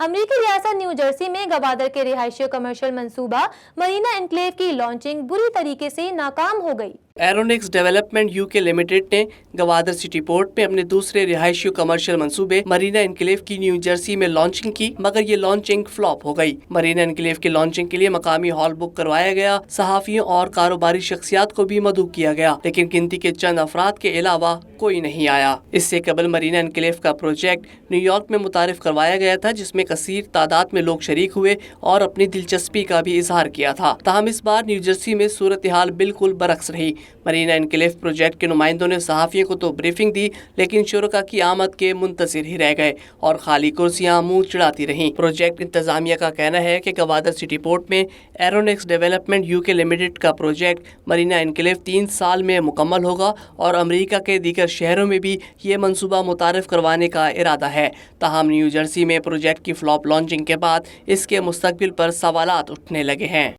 امریکی ریاست new Jersey میں گوادر کے رہائشی کمرشل منصوبہ مرینا انکلیو کی لانچنگ بری طریقے سے ناکام ہو گئی۔ ایرونکس ڈیولپمنٹ یو کے لمیٹڈ نے گوادر سٹی پورٹ میں اپنے دوسرے رہائشی کمرشل منصوبے مرینا انکلیو کی نیو جرسی میں لانچنگ کی، مگر یہ لانچنگ فلاپ ہو گئی۔ مرینا انکلیو کی لانچنگ کے لیے مقامی ہال بک کروایا گیا، صحافیوں اور کاروباری شخصیات کو بھی مدعو کیا گیا، لیکن گنتی کے چند افراد کے علاوہ کوئی نہیں آیا۔ اس سے قبل مرینا انکلیو کا پروجیکٹ نیو یارک میں متعارف کروایا گیا تھا، جس میں کثیر تعداد میں لوگ شریک ہوئے اور اپنی دلچسپی کا بھی اظہار کیا تھا۔ تاہم اس بار نیو جرسی میں صورتحال بالکل برعکس رہی۔ مرینا انکلیو پروجیکٹ کے نمائندوں نے صحافیوں کو تو بریفنگ دی، لیکن شرکاء کی آمد کے منتظر ہی رہ گئے اور خالی کرسیاں منہ چڑھاتی رہیں۔ پروجیکٹ انتظامیہ کا کہنا ہے کہ گوادر سٹی پورٹ میں ایرونکس ڈیولپمنٹ یو کے لمیٹڈ کا پروجیکٹ مرینا انکلیو 3 سال میں مکمل ہوگا اور امریکہ کے دیگر شہروں میں بھی یہ منصوبہ متعارف کروانے کا ارادہ ہے۔ تاہم نیو جرسی میں پروجیکٹ کی فلاپ لانچنگ کے بعد اس کے مستقبل پر سوالات اٹھنے لگے ہیں۔